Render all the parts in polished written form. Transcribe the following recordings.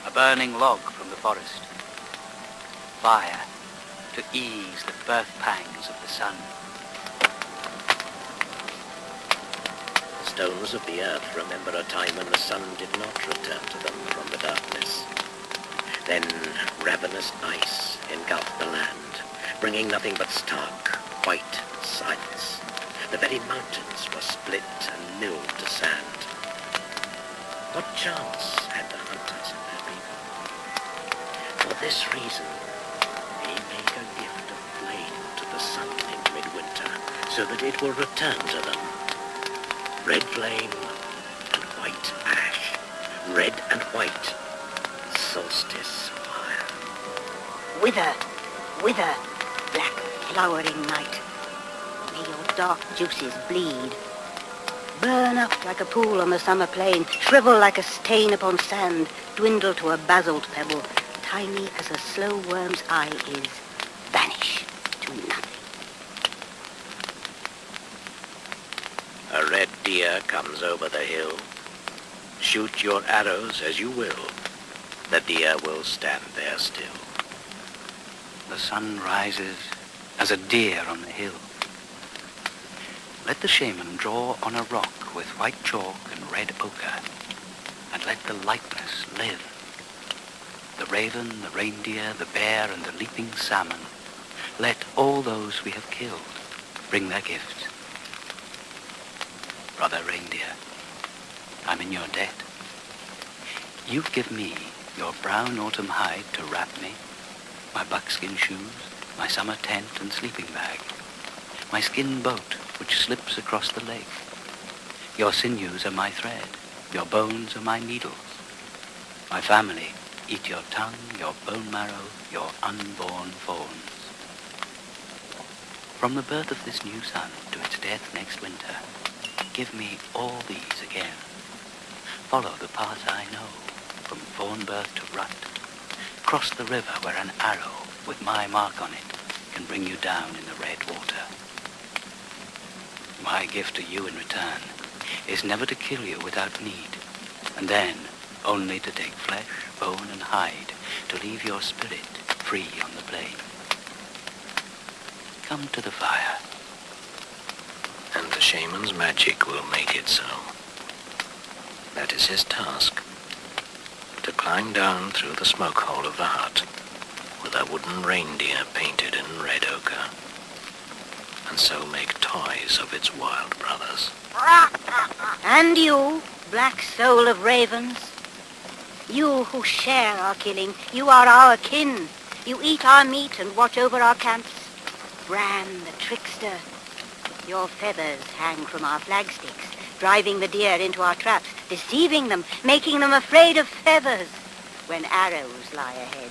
A burning log from the forest. Fire to ease the birth pangs of the sun. The stones of the earth remember a time when the sun did not return to them from the darkness. Then ravenous ice engulfed the land, bringing nothing but stark, white silence. The very mountains were split and milled to sand. What chance had the hunters and their people? For this reason, they make a gift of flame to the sun in midwinter, so that it will return to them. Red flame and white ash, red and white, solstice fire. Wither, wither, black flowering night. May your dark juices bleed. Burn up like a pool on the summer plain, shrivel like a stain upon sand, dwindle to a basalt pebble, tiny as a slow worm's eye is, vanish to nothing. A red deer comes over the hill. Shoot your arrows as you will. The deer will stand there still. The sun rises as a deer on the hill. Let the shaman draw on a rock with white chalk and red ochre, and let the likeness live. The raven, the reindeer, the bear, and the leaping salmon, let all those we have killed bring their gifts. Brother reindeer, I'm in your debt. You give me your brown autumn hide to wrap me, my buckskin shoes, my summer tent and sleeping bag, my skin boat which slips across the lake. Your sinews are my thread, your bones are my needles. My family eat your tongue, your bone marrow, your unborn fawns. From the birth of this new sun to its death next winter, give me all these again. Follow the path I know, from fawn birth to rut. Cross the river where an arrow with my mark on it can bring you down in the red water. My gift to you in return is never to kill you without need, and then only to take flesh, bone, and hide, to leave your spirit free on the plain. Come to the fire. And the shaman's magic will make it so. That is his task, to climb down through the smoke hole of the hut with a wooden reindeer painted in red ochre, and so make toys of its wild brothers. And you, black soul of ravens, you who share our killing, you are our kin. You eat our meat and watch over our camps. Bran the trickster, your feathers hang from our flagsticks, driving the deer into our traps, deceiving them, making them afraid of feathers when arrows lie ahead.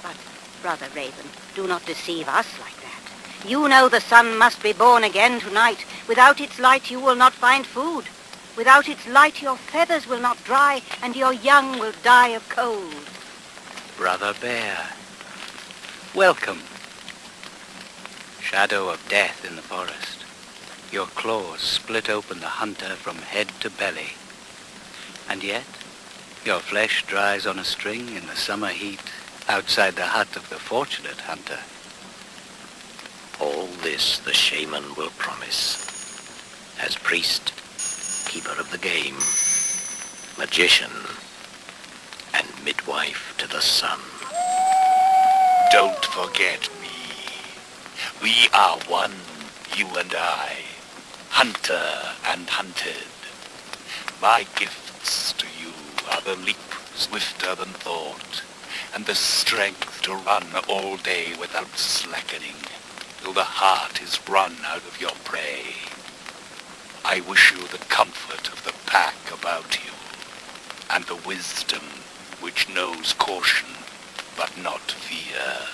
But, Brother Raven, do not deceive us like that. You know the sun must be born again tonight. Without its light you will not find food. Without its light your feathers will not dry, and your young will die of cold. Brother Bear, welcome. Shadow of death in the forest. Your claws split open the hunter from head to belly. And yet, your flesh dries on a string in the summer heat outside the hut of the fortunate hunter. All this the shaman will promise, as priest, keeper of the game, magician, and midwife to the sun. Don't forget me. We are one, you and I, hunter and hunted. My gifts to you are the leap swifter than thought, and the strength to run all day without slackening, till the heart is run out of your prey. I wish you the comfort of the pack about you, and the wisdom which knows caution, but not fear.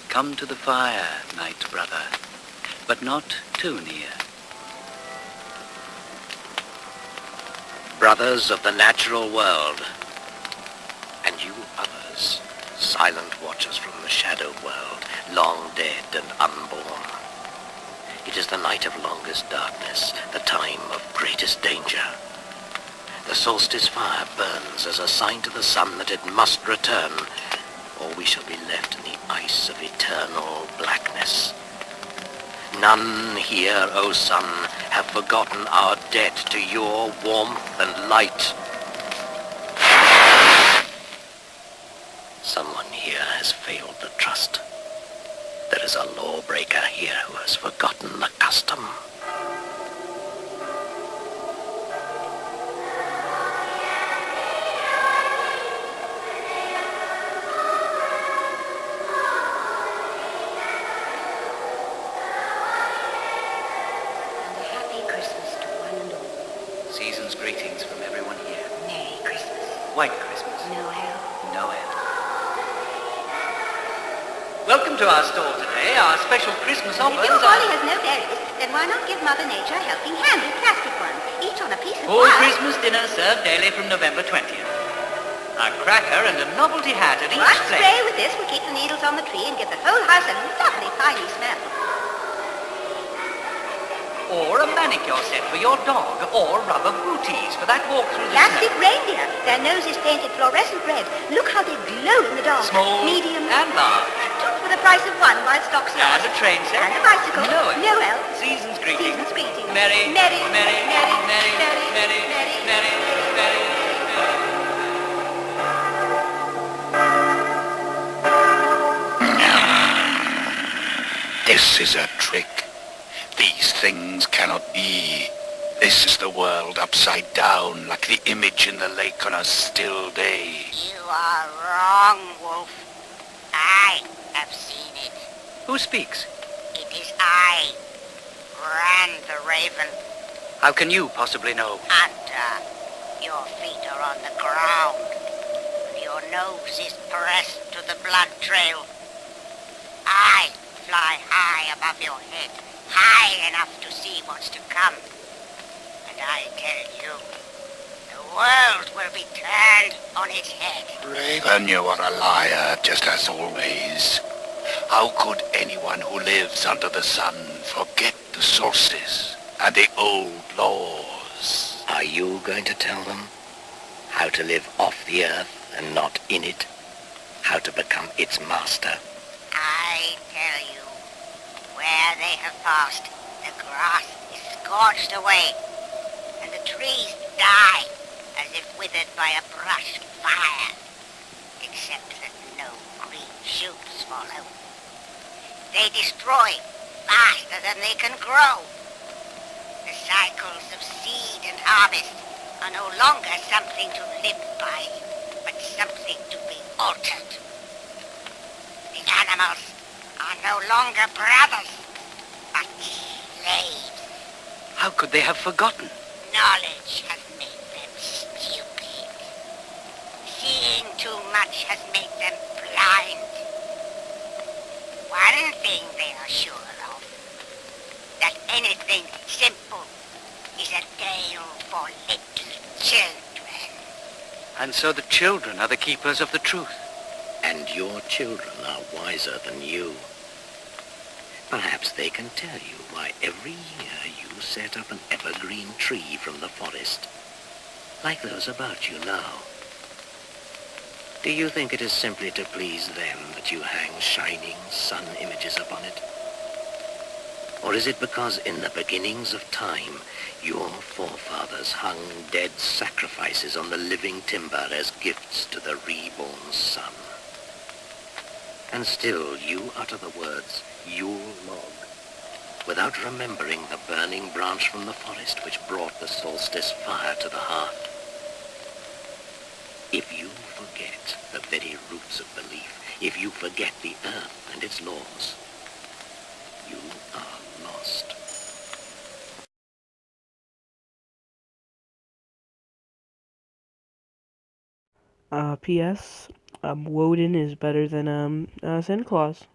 Come to the fire, night brother, but not too near. Brothers of the natural world, and you others, silent watchers from the shadow world, long dead and unborn. It is the night of longest darkness, the time of greatest danger. The solstice fire burns as a sign to the sun that it must return, or we shall be left in the ice of eternal blackness. None here, O sun, have forgotten our debt to your warmth and light. Someone here has failed the trust. There is a lawbreaker here who has forgotten the custom. Season's greetings from everyone here. Merry Christmas. White Christmas. Noel. Noel. Welcome to our store today. Our special Christmas offers If your are... holly has no berries, then why not give Mother Nature a helping hand with plastic ones, each on a piece of All wire? Christmas dinner served daily from November 20th. A cracker and a novelty hat at each One place. spray with this will keep the needles on the tree and give the whole house a lovely piney smell. Or a manicure set for your dog. Or rubber booties for that walk through the Plastic snow. reindeer. Their noses painted fluorescent red. Look how they glow in the dark. Small medium, and large. two for the price of one while stocks last. And a train set. And a bicycle. Noel. Noel. Season's greetings. Season's greetings. Merry, Merry, merry, merry, merry, merry, merry, merry, merry, merry, merry. This is a trick. These things cannot be. This is the world upside down, like the image in the lake on a still day. You are wrong, Wolf. I have seen it. Who speaks? It is I, Ran the Raven. How can you possibly know? Hunter, your feet are on the ground. Your nose is pressed to the blood trail. I fly high above your head, high enough to see what's to come. And I tell you, the world will be turned on its head. Raven, you are a liar, just as always. How could anyone who lives under the sun forget the solstice and the old laws? Are you going to tell them how to live off the earth and not in it? How to become its master? I tell you, where they have passed, the grass is scorched away, and the trees die as if withered by a brush fire, except that no green shoots follow. They destroy faster than they can grow. The cycles of seed and harvest are no longer something to live by, but something to be altered. The animals are no longer brothers, but slaves. How could they have forgotten? Knowledge has made them stupid. Seeing too much has made them blind. One thing they are sure of, that anything simple is a tale for little children. And so the children are the keepers of the truth. And your children are wiser than you. Perhaps they can tell you why every year you set up an evergreen tree from the forest, like those about you now. Do you think it is simply to please them that you hang shining sun images upon it? Or is it because in the beginnings of time, your forefathers hung dead sacrifices on the living timber as gifts to the reborn sun? And still you utter the words, Yule log, without remembering the burning branch from the forest which brought the solstice fire to the hearth. If you forget the very roots of belief, if you forget the earth and its laws, you are lost. P.S. Woden is better than Santa Claus.